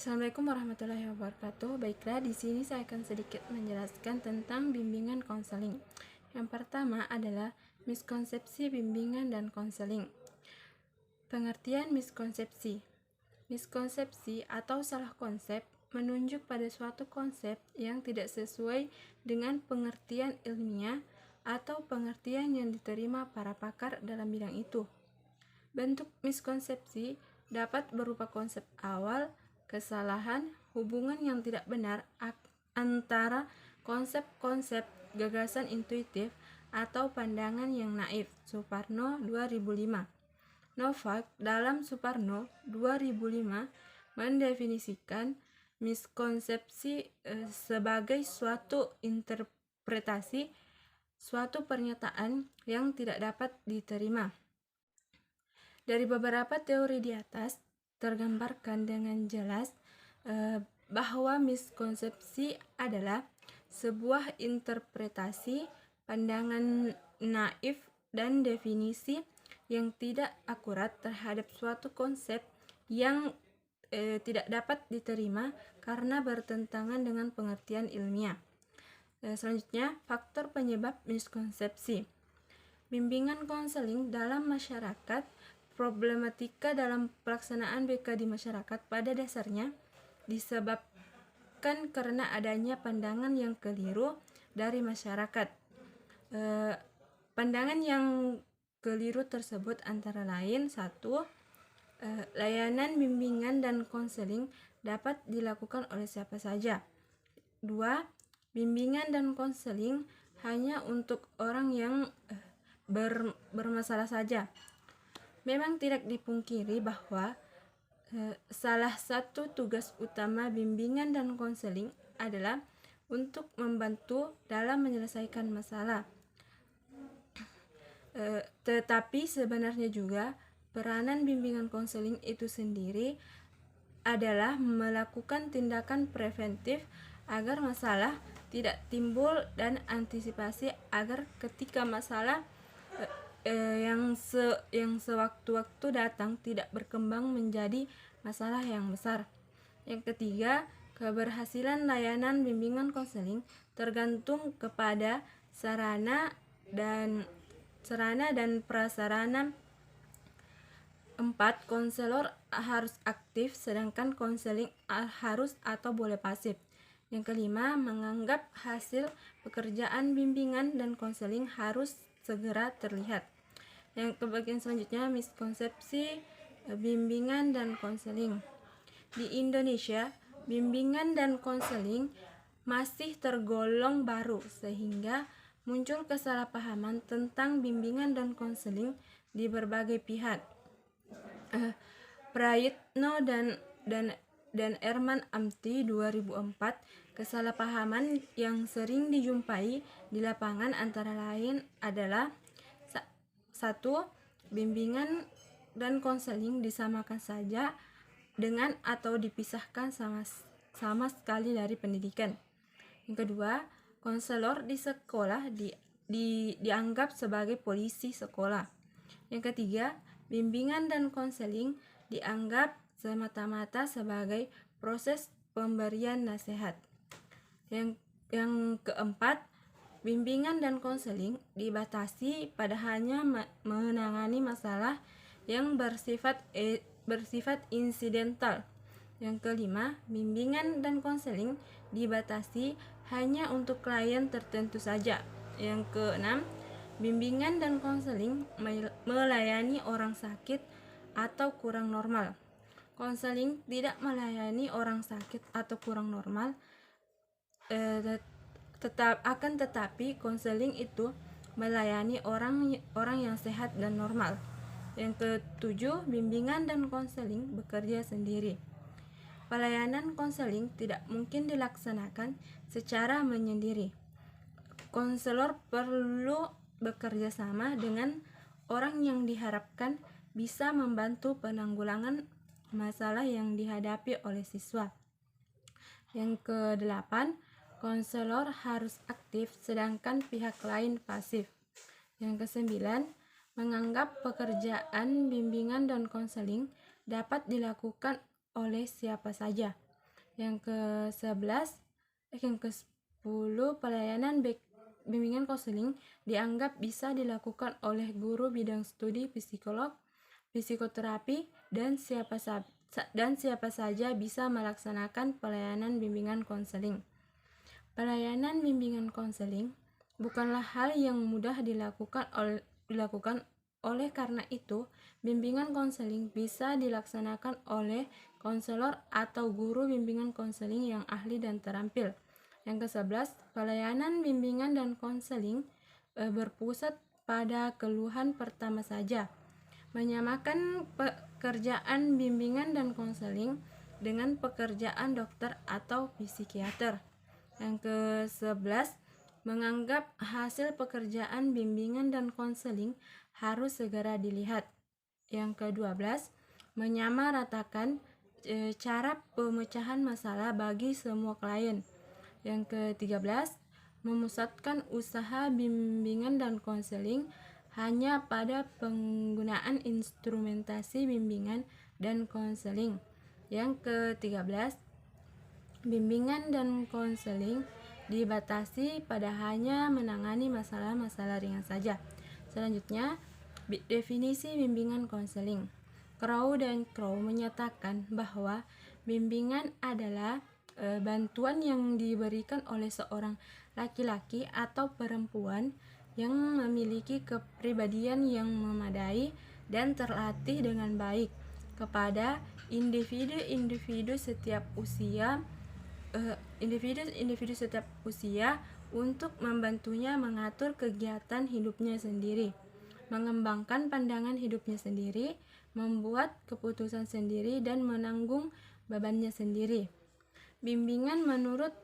Assalamualaikum warahmatullahi wabarakatuh. Baiklah, di sini saya akan sedikit menjelaskan tentang bimbingan konseling. Yang pertama adalah miskonsepsi bimbingan dan konseling. Pengertian miskonsepsi. Miskonsepsi atau salah konsep menunjuk pada suatu konsep yang tidak sesuai dengan pengertian ilmiah atau pengertian yang diterima para pakar dalam bidang itu. Bentuk miskonsepsi dapat berupa konsep awal, kesalahan, hubungan yang tidak benar antara konsep-konsep, gagasan intuitif, atau pandangan yang naif. Suparno 2005. Novak dalam Suparno 2005 mendefinisikan miskonsepsi sebagai suatu interpretasi suatu pernyataan yang tidak dapat diterima. Dari beberapa teori di atas tergambarkan dengan jelas bahwa miskonsepsi adalah sebuah interpretasi, pandangan naif, dan definisi yang tidak akurat terhadap suatu konsep yang tidak dapat diterima karena bertentangan dengan pengertian ilmiah. Selanjutnya, faktor penyebab miskonsepsi. Bimbingan konseling dalam masyarakat. Problematika dalam pelaksanaan BK di masyarakat pada dasarnya disebabkan karena adanya pandangan yang keliru dari masyarakat. Pandangan yang keliru tersebut antara lain: 1. Layanan bimbingan dan konseling dapat dilakukan oleh siapa saja. 2. Bimbingan dan konseling hanya untuk orang yang bermasalah saja. Memang tidak dipungkiri bahwa salah satu tugas utama bimbingan dan konseling adalah untuk membantu dalam menyelesaikan masalah. Tetapi sebenarnya juga peranan bimbingan konseling itu sendiri adalah melakukan tindakan preventif agar masalah tidak timbul dan antisipasi agar ketika masalah yang sewaktu-waktu datang tidak berkembang menjadi masalah yang besar. Yang ketiga, keberhasilan layanan bimbingan konseling tergantung kepada sarana dan prasarana. 4. Konselor harus aktif, sedangkan konseling harus atau boleh pasif. Yang kelima, menganggap hasil pekerjaan bimbingan dan konseling harus segera terlihat. Yang ke bagian selanjutnya, miskonsepsi bimbingan dan konseling. Di Indonesia, bimbingan dan konseling masih tergolong baru sehingga muncul kesalahpahaman tentang bimbingan dan konseling di berbagai pihak. Prayitno dan Erman Amti 2004. Kesalahpahaman yang sering dijumpai di lapangan antara lain adalah: 1. Bimbingan dan konseling disamakan saja dengan atau dipisahkan sama sekali dari pendidikan. Yang kedua, konselor di sekolah dianggap sebagai polisi sekolah. Yang ketiga, bimbingan dan konseling dianggap semata-mata sebagai proses pemberian nasihat. Yang keempat, bimbingan dan konseling dibatasi pada hanya menangani masalah yang bersifat insidental. Yang kelima, bimbingan dan konseling dibatasi hanya untuk klien tertentu saja. Yang keenam, bimbingan dan konseling melayani orang sakit atau kurang normal. Konseling tidak melayani orang sakit atau kurang normal, tetapi konseling itu melayani orang yang sehat dan normal. Yang ketujuh, bimbingan dan konseling bekerja sendiri. Pelayanan konseling tidak mungkin dilaksanakan secara menyendiri. Konselor perlu bekerja sama dengan orang yang diharapkan bisa membantu penanggulangan masalah yang dihadapi oleh siswa. Yang kedelapan, konselor harus aktif sedangkan pihak lain pasif. Yang kesembilan, menganggap pekerjaan bimbingan dan konseling dapat dilakukan oleh siapa saja. Yang ke-10, pelayanan bimbingan konseling dianggap bisa dilakukan oleh guru bidang studi psikolog, psikoterapi, dan siapa saja bisa melaksanakan pelayanan bimbingan konseling. Pelayanan bimbingan konseling bukanlah hal yang mudah dilakukan oleh karena itu, bimbingan konseling bisa dilaksanakan oleh konselor atau guru bimbingan konseling yang ahli dan terampil. Yang ke-11, pelayanan bimbingan dan konseling berpusat pada keluhan pertama saja. Menyamakan pekerjaan bimbingan dan konseling dengan pekerjaan dokter atau psikiater. Yang ke-11, menganggap hasil pekerjaan bimbingan dan konseling harus segera dilihat. Yang ke-12, menyamaratakan cara pemecahan masalah bagi semua klien. Yang ke-13, memusatkan usaha bimbingan dan konseling hanya pada penggunaan instrumentasi bimbingan dan konseling. Yang ke-13, bimbingan dan konseling dibatasi pada hanya menangani masalah-masalah ringan saja. Selanjutnya, definisi bimbingan konseling. Crow dan Crow menyatakan bahwa bimbingan adalah bantuan yang diberikan oleh seorang laki-laki atau perempuan yang memiliki kepribadian yang memadai dan terlatih dengan baik kepada individu setiap usia untuk membantunya mengatur kegiatan hidupnya sendiri, mengembangkan pandangan hidupnya sendiri, membuat keputusan sendiri, dan menanggung bebannya sendiri. Bimbingan menurut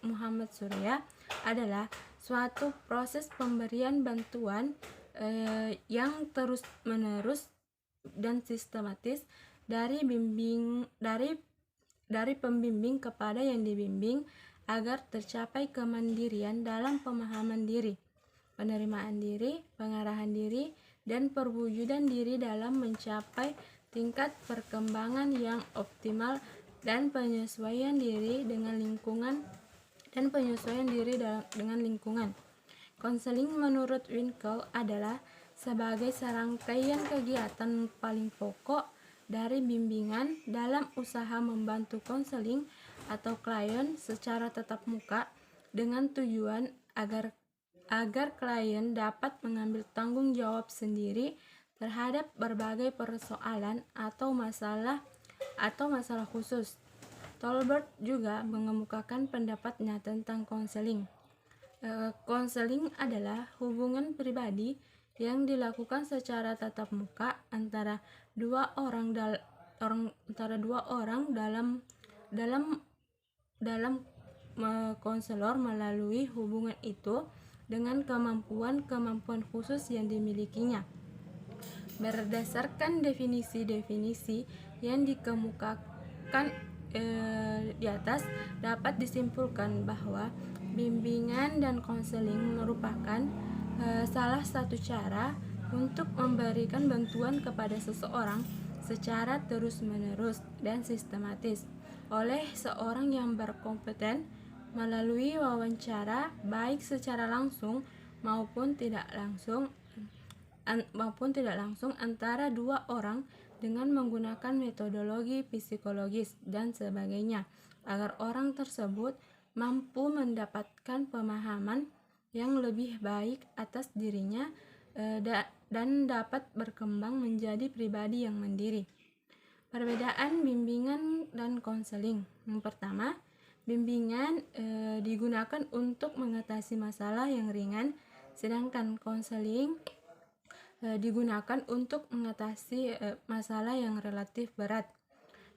Muhammad Surya adalah suatu proses pemberian bantuan yang terus-menerus dan sistematis dari pembimbing kepada yang dibimbing agar tercapai kemandirian dalam pemahaman diri, penerimaan diri, pengarahan diri, dan perwujudan diri dalam mencapai tingkat perkembangan yang optimal dan penyesuaian diri dengan lingkungan. Konseling menurut Winkel adalah sebagai serangkaian kegiatan paling pokok dari bimbingan dalam usaha membantu konseling atau klien secara tatap muka dengan tujuan agar klien dapat mengambil tanggung jawab sendiri terhadap berbagai persoalan atau masalah khusus. Tolbert juga mengemukakan pendapatnya tentang konseling. Konseling adalah hubungan pribadi yang dilakukan secara tatap muka antara dua orang dalam konselor melalui hubungan itu dengan kemampuan khusus yang dimilikinya. Berdasarkan definisi-definisi yang dikemukakan di atas, dapat disimpulkan bahwa bimbingan dan konseling merupakan salah satu cara untuk memberikan bantuan kepada seseorang secara terus-menerus dan sistematis oleh seorang yang berkompeten melalui wawancara, baik secara langsung maupun tidak langsung antara dua orang dengan menggunakan metodologi psikologis dan sebagainya, agar orang tersebut mampu mendapatkan pemahaman yang lebih baik atas dirinya dan dapat berkembang menjadi pribadi yang mandiri. Perbedaan bimbingan dan konseling. Yang pertama, bimbingan digunakan untuk mengatasi masalah yang ringan, sedangkan konseling digunakan untuk mengatasi masalah yang relatif berat.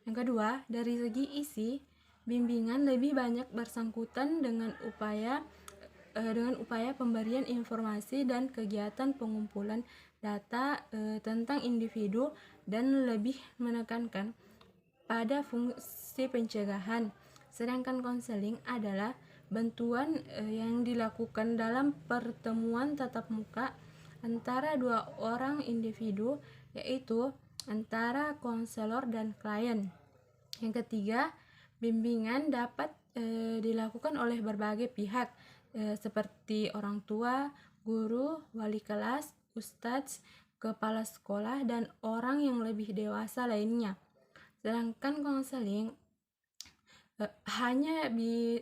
Yang kedua, dari segi isi, bimbingan lebih banyak bersangkutan dengan upaya pemberian informasi dan kegiatan pengumpulan data tentang individu dan lebih menekankan pada fungsi pencegahan. Sedangkan konseling adalah bantuan yang dilakukan dalam pertemuan tatap muka antara dua orang individu, yaitu antara konselor dan klien. Yang ketiga, Bimbingan dapat dilakukan oleh berbagai pihak seperti orang tua, guru, wali kelas, ustadz, kepala sekolah, dan orang yang lebih dewasa lainnya. Sedangkan konseling hanya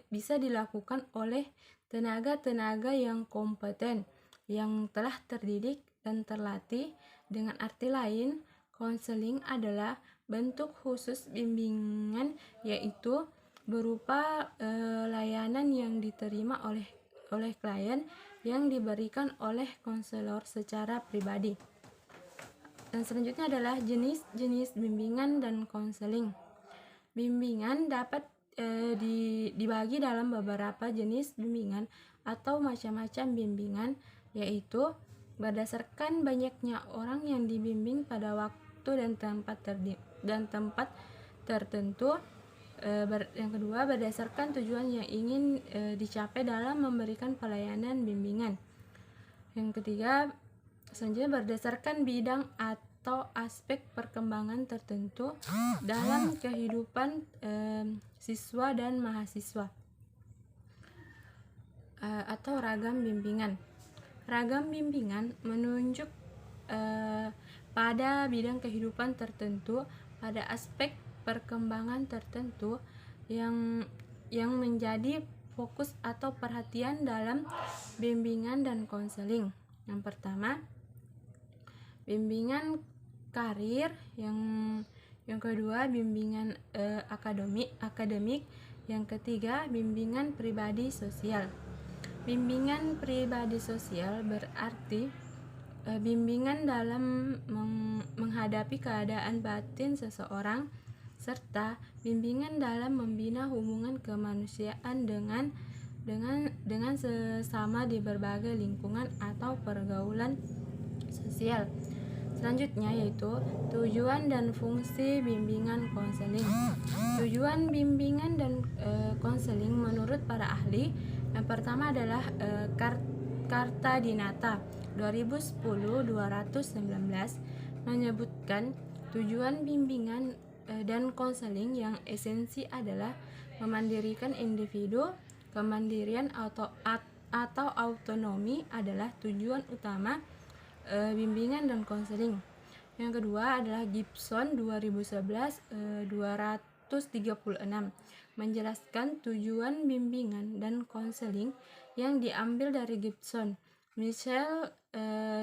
bisa dilakukan oleh tenaga-tenaga yang kompeten, yang telah terdidik dan terlatih. Dengan arti lain, konseling adalah bentuk khusus bimbingan, yaitu berupa layanan yang diterima oleh klien yang diberikan oleh konselor secara pribadi. Dan selanjutnya adalah jenis-jenis bimbingan dan konseling. Bimbingan dapat dibagi dalam beberapa jenis bimbingan atau macam-macam bimbingan, yaitu berdasarkan banyaknya orang yang dibimbing pada waktu dan tempat tertentu. Yang kedua, berdasarkan tujuan yang ingin dicapai dalam memberikan pelayanan bimbingan. Yang ketiga, selanjutnya berdasarkan bidang atau aspek perkembangan tertentu dalam kehidupan siswa dan mahasiswa, atau ragam bimbingan. Ragam bimbingan menunjuk pada bidang kehidupan tertentu, pada aspek perkembangan tertentu yang menjadi fokus atau perhatian dalam bimbingan dan konseling. Yang pertama, bimbingan karir. Yang kedua, bimbingan akademik. Yang ketiga, bimbingan pribadi sosial. Bimbingan pribadi sosial berarti bimbingan dalam menghadapi keadaan batin seseorang, serta bimbingan dalam membina hubungan kemanusiaan dengan sesama di berbagai lingkungan atau pergaulan sosial. Selanjutnya yaitu tujuan dan fungsi bimbingan konseling. Tujuan bimbingan dan konseling menurut para ahli, yang pertama adalah Karta Dinata 2010-219 menyebutkan tujuan bimbingan dan konseling yang esensi adalah memandirikan individu. Kemandirian atau autonomi adalah tujuan utama bimbingan dan konseling. Yang kedua adalah Gibson 2011-236 menjelaskan tujuan bimbingan dan konseling yang diambil dari Gibson, Michel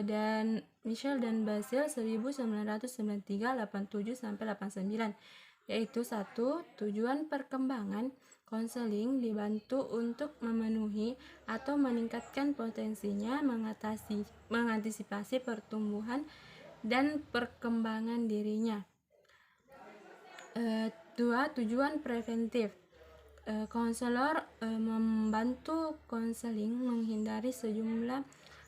dan Basil 1993-87-89, yaitu 1. Tujuan perkembangan konseling dibantu untuk memenuhi atau meningkatkan potensinya mengantisipasi pertumbuhan dan perkembangan dirinya. 2. Tujuan preventif. Konselor membantu konseling menghindari sejumlah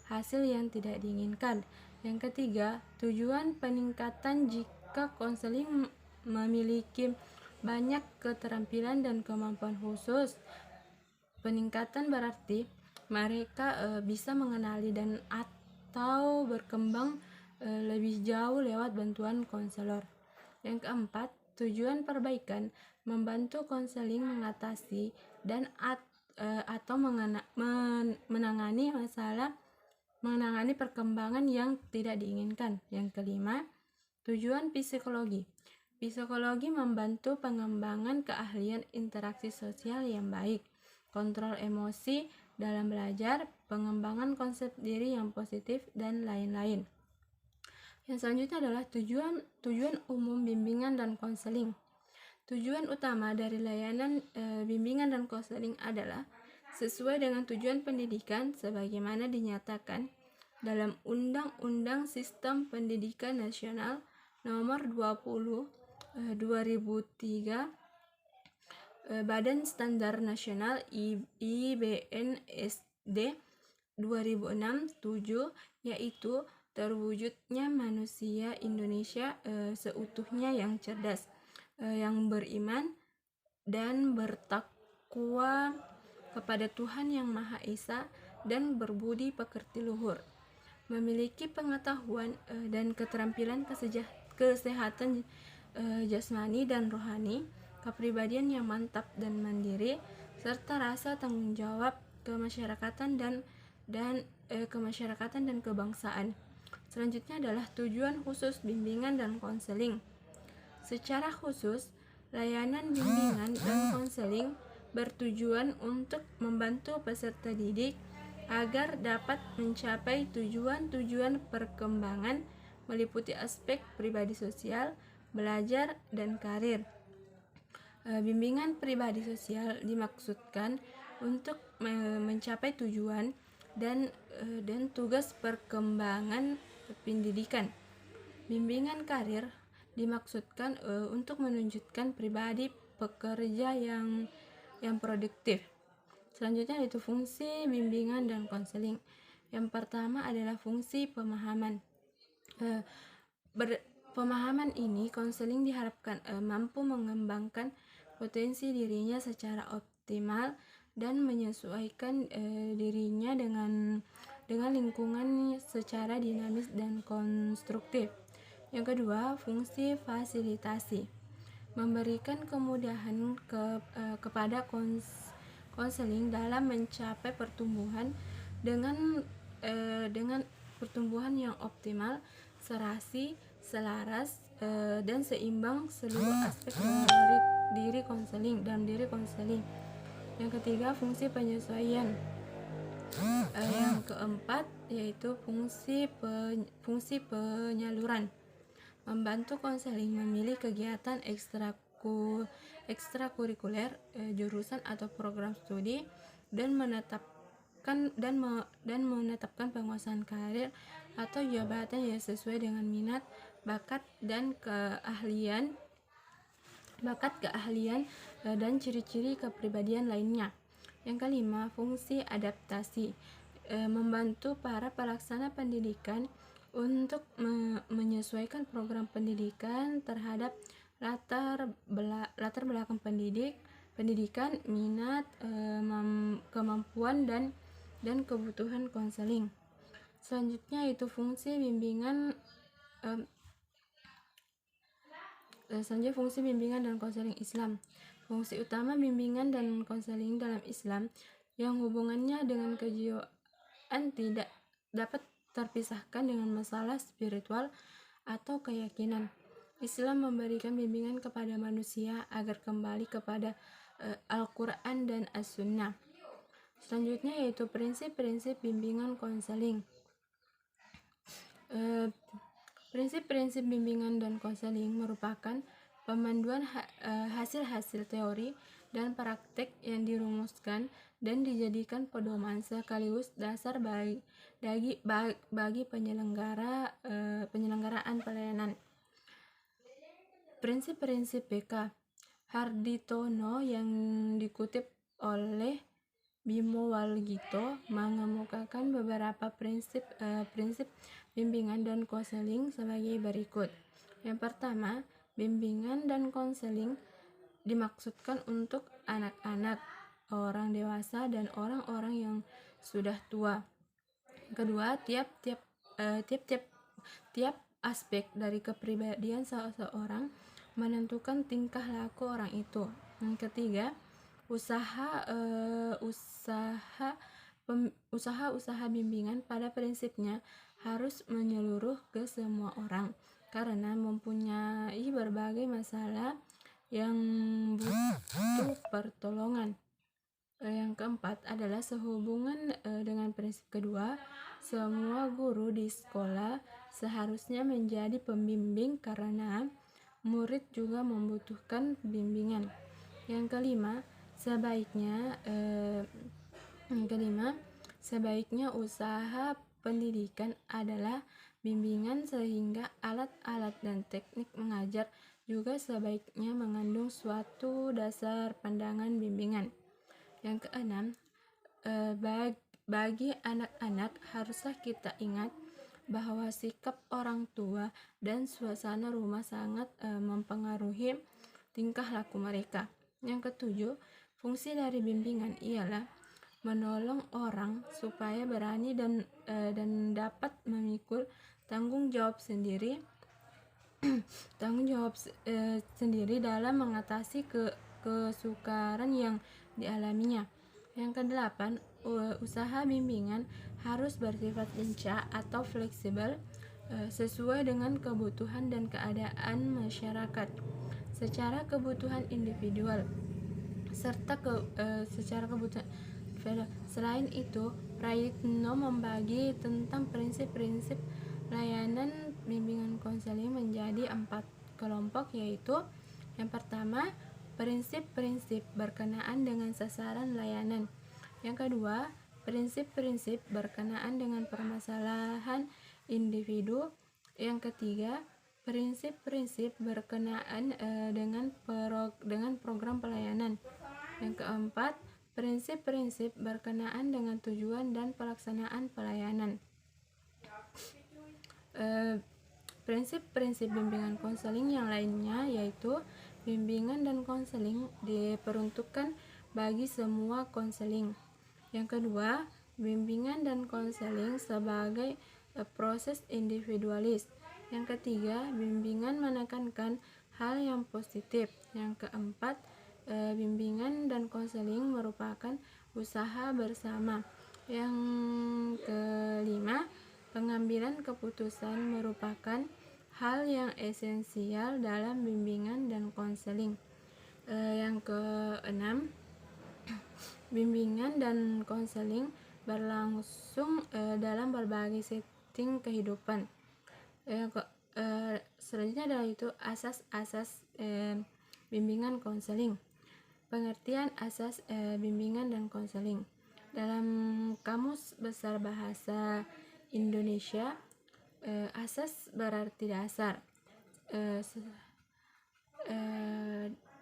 hasil yang tidak diinginkan. Yang ketiga, tujuan peningkatan. Jika konseling memiliki banyak keterampilan dan kemampuan khusus, peningkatan berarti mereka bisa mengenali dan atau berkembang lebih jauh lewat bantuan konselor. Yang keempat, tujuan perbaikan. Membantu konseling mengatasi dan atau menangani perkembangan yang tidak diinginkan. Yang kelima, tujuan psikologi. Psikologi membantu pengembangan keahlian interaksi sosial yang baik, kontrol emosi dalam belajar, pengembangan konsep diri yang positif, dan lain-lain. Yang selanjutnya adalah tujuan umum bimbingan dan konseling. Tujuan utama dari layanan bimbingan dan konseling adalah sesuai dengan tujuan pendidikan sebagaimana dinyatakan dalam Undang-Undang Sistem Pendidikan Nasional Nomor 20/2003, Badan Standar Nasional IBNSD 2006-7, yaitu terwujudnya manusia Indonesia seutuhnya yang cerdas, yang beriman dan bertakwa kepada Tuhan Yang Maha Esa dan berbudi pekerti luhur, memiliki pengetahuan dan keterampilan kesehatan jasmani dan rohani, kepribadian yang mantap dan mandiri, serta rasa tanggung jawab kemasyarakatan dan kebangsaan. Selanjutnya adalah tujuan khusus bimbingan dan konseling. Secara khusus, layanan bimbingan dan konseling bertujuan untuk membantu peserta didik agar dapat mencapai tujuan-tujuan perkembangan meliputi aspek pribadi sosial, belajar, dan karir. Bimbingan pribadi sosial dimaksudkan untuk mencapai tujuan dan tugas perkembangan pendidikan. Bimbingan karir dimaksudkan untuk menunjukkan pribadi pekerja yang produktif. Selanjutnya yaitu fungsi bimbingan dan konseling. Yang pertama adalah fungsi pemahaman. Pemahaman ini konseling diharapkan mampu mengembangkan potensi dirinya secara optimal dan menyesuaikan dirinya dengan lingkungan secara dinamis dan konstruktif. Yang kedua, fungsi fasilitasi. Memberikan kemudahan kepada konseling dalam mencapai pertumbuhan dengan pertumbuhan yang optimal, serasi, selaras, dan seimbang seluruh aspek dari diri konseling. Yang ketiga, fungsi penyesuaian. Yang keempat yaitu fungsi penyaluran. Membantu konseling memilih kegiatan ekstrakurikuler, jurusan atau program studi, dan menetapkan penguasaan karir atau jabatan yang sesuai dengan minat, bakat keahlian dan ciri-ciri kepribadian lainnya. Yang kelima, fungsi adaptasi. Membantu para pelaksana pendidikan untuk menyesuaikan program pendidikan terhadap latar belakang pendidikan, minat, kemampuan dan kebutuhan konseling. Selanjutnya itu fungsi bimbingan dan konseling Islam. Fungsi utama bimbingan dan konseling dalam Islam yang hubungannya dengan kejiwaan tidak dapat terpisahkan dengan masalah spiritual atau keyakinan. Islam memberikan bimbingan kepada manusia agar kembali kepada Al-Quran dan As-Sunnah. Selanjutnya yaitu prinsip-prinsip bimbingan konseling. Prinsip-prinsip bimbingan dan konseling merupakan pemanduan hasil-hasil teori dan praktek yang dirumuskan dan dijadikan pedoman sekaligus dasar bagi penyelenggaraan pelayanan. Prinsip-prinsip BK Harditono yang dikutip oleh Bimo Walgito mengemukakan beberapa prinsip bimbingan dan konseling sebagai berikut. Yang pertama, bimbingan dan konseling dimaksudkan untuk anak-anak, orang dewasa, dan orang-orang yang sudah tua. Kedua, tiap aspek dari kepribadian seseorang menentukan tingkah laku orang itu. Yang ketiga, usaha bimbingan pada prinsipnya harus menyeluruh ke semua orang karena mempunyai berbagai masalah yang butuh pertolongan. Yang keempat adalah sehubungan dengan prinsip kedua, semua guru di sekolah seharusnya menjadi pembimbing karena murid juga membutuhkan bimbingan. Yang kelima, sebaiknya usaha pendidikan adalah bimbingan sehingga alat-alat dan teknik mengajar juga sebaiknya mengandung suatu dasar pandangan bimbingan. Yang keenam, bagi anak-anak haruslah kita ingat bahwa sikap orang tua dan suasana rumah sangat mempengaruhi tingkah laku mereka. Yang ketujuh, fungsi dari bimbingan ialah menolong orang supaya berani dan dapat memikul tanggung jawab sendiri tanggung jawab sendiri dalam mengatasi kesukaran yang dialaminya. Yang kedelapan, usaha bimbingan harus bersifat lincah atau fleksibel sesuai dengan kebutuhan dan keadaan masyarakat secara kebutuhan individual serta secara kebutuhan. Selain itu, Prayitno membagi tentang prinsip-prinsip layanan bimbingan konseling menjadi 4 kelompok, yaitu yang pertama, prinsip-prinsip berkenaan dengan sasaran layanan. Yang kedua, prinsip-prinsip berkenaan dengan permasalahan individu. Yang ketiga, prinsip-prinsip berkenaan dengan program pelayanan. Yang keempat, prinsip-prinsip berkenaan dengan tujuan dan pelaksanaan pelayanan. Prinsip-prinsip bimbingan konseling yang lainnya yaitu bimbingan dan konseling diperuntukkan bagi semua konseling. Yang kedua, bimbingan dan konseling sebagai proses individualis. Yang ketiga, bimbingan menekankan hal yang positif. Yang keempat, bimbingan dan konseling merupakan usaha bersama. Yang kelima, pengambilan keputusan merupakan hal yang esensial dalam bimbingan dan konseling. Yang keenam, bimbingan dan konseling berlangsung dalam berbagai setting kehidupan. Selanjutnya adalah itu asas-asas bimbingan konseling. Pengertian asas bimbingan dan konseling. Dalam Kamus Besar Bahasa Indonesia, asas berarti dasar.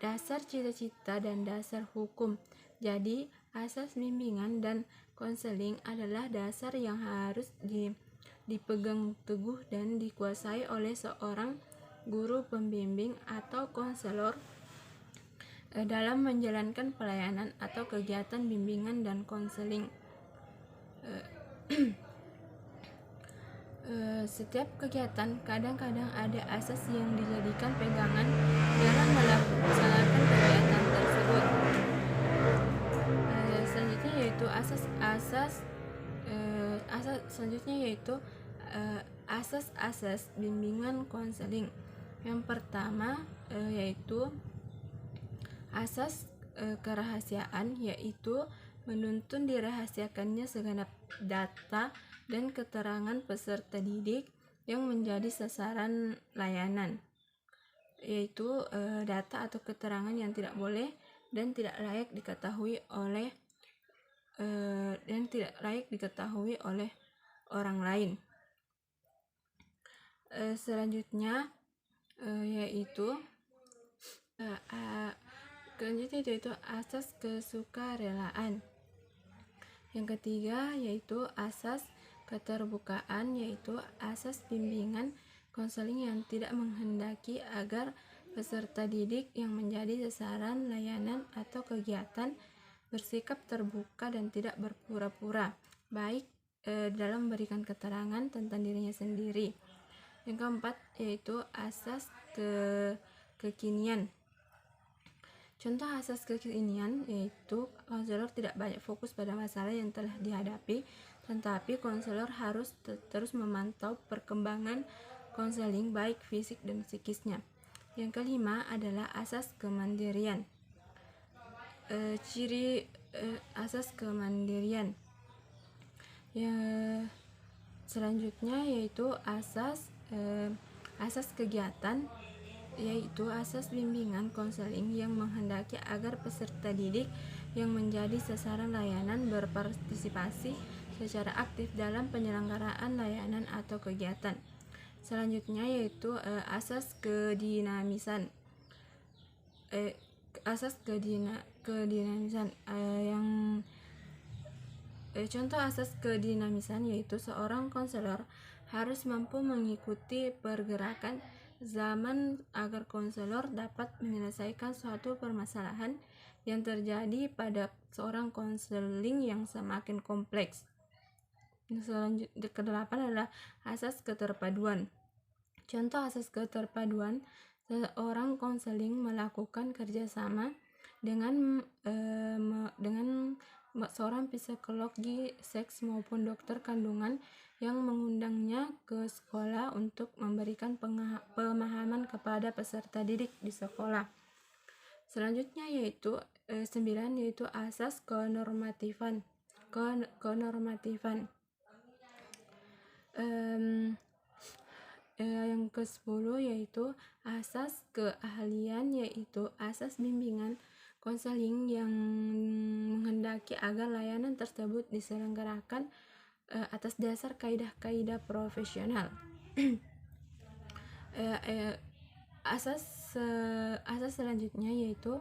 Dasar cita-cita dan dasar hukum. Jadi, asas bimbingan dan konseling adalah dasar yang harus dipegang teguh dan dikuasai oleh seorang guru pembimbing atau konselor dalam menjalankan pelayanan atau kegiatan bimbingan dan konseling. Setiap kegiatan kadang-kadang ada asas yang dijadikan pegangan dalam melaksanakan kegiatan tersebut. Selanjutnya yaitu asas-asas bimbingan konseling. Yang pertama yaitu asas kerahasiaan, yaitu menuntun dirahasiakannya segenap data dan keterangan peserta didik yang menjadi sasaran layanan, yaitu data atau keterangan yang tidak boleh dan tidak layak diketahui oleh orang lain. Selanjutnya yaitu asas kesukarelaan. Yang ketiga yaitu asas keterbukaan, yaitu asas bimbingan konseling yang tidak menghendaki agar peserta didik yang menjadi sasaran layanan atau kegiatan bersikap terbuka dan tidak berpura-pura baik dalam memberikan keterangan tentang dirinya sendiri. Yang keempat yaitu asas kekinian. Contoh asas kekinian yaitu konselor tidak banyak fokus pada masalah yang telah dihadapi, tetapi konselor harus terus memantau perkembangan konseling baik fisik dan psikisnya. Yang kelima adalah asas kemandirian. Ciri asas kemandirian. Selanjutnya yaitu asas kegiatan, yaitu asas bimbingan konseling yang menghendaki agar peserta didik yang menjadi sasaran layanan berpartisipasi secara aktif dalam penyelenggaraan layanan atau kegiatan. Selanjutnya yaitu asas kedinamisan. Contoh asas kedinamisan yaitu seorang konselor harus mampu mengikuti pergerakan zaman agar konselor dapat menyelesaikan suatu permasalahan yang terjadi pada seorang konseling yang semakin kompleks. Selanjutnya kedelapan adalah asas keterpaduan. Contoh asas keterpaduan, seorang konseling melakukan kerjasama dengan seorang psikologi seks maupun dokter kandungan yang mengundangnya ke sekolah untuk memberikan pemahaman kepada peserta didik di sekolah. Selanjutnya yaitu 9 yaitu asas kenormatifan. Yang ke-10 yaitu asas keahlian, yaitu asas bimbingan konseling yang menghendaki agar layanan tersebut diselenggarakan atas dasar kaidah-kaidah profesional. Asas selanjutnya yaitu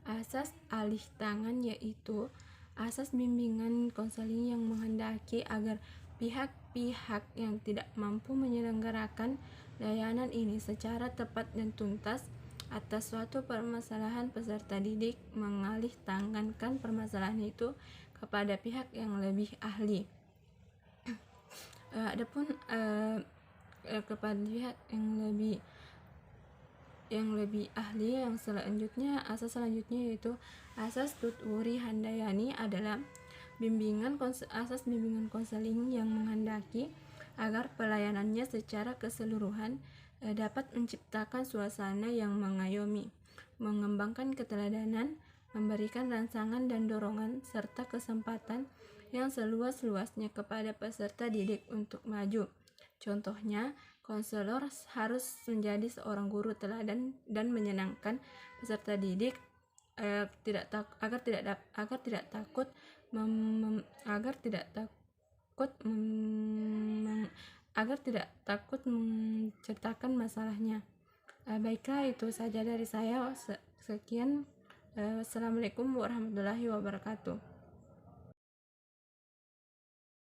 asas alih tangan, yaitu asas bimbingan konseling yang menghendaki agar pihak-pihak yang tidak mampu menyelenggarakan layanan ini secara tepat dan tuntas atas suatu permasalahan, peserta didik mengalih tangankan permasalahan itu kepada pihak yang lebih ahli. Adapun kepada pihak yang lebih ahli, asas selanjutnya yaitu asas Tutwuri Handayani adalah asas bimbingan konseling yang menghendaki agar pelayanannya secara keseluruhan dapat menciptakan suasana yang mengayomi, mengembangkan keteladanan, memberikan rangsangan dan dorongan serta kesempatan yang seluas-luasnya kepada peserta didik untuk maju. Contohnya, konselor harus menjadi seorang guru teladan dan menyenangkan peserta didik agar tidak takut menceritakan masalahnya. Baiklah, itu saja dari saya. Sekian. Wassalamualaikum warahmatullahi wabarakatuh.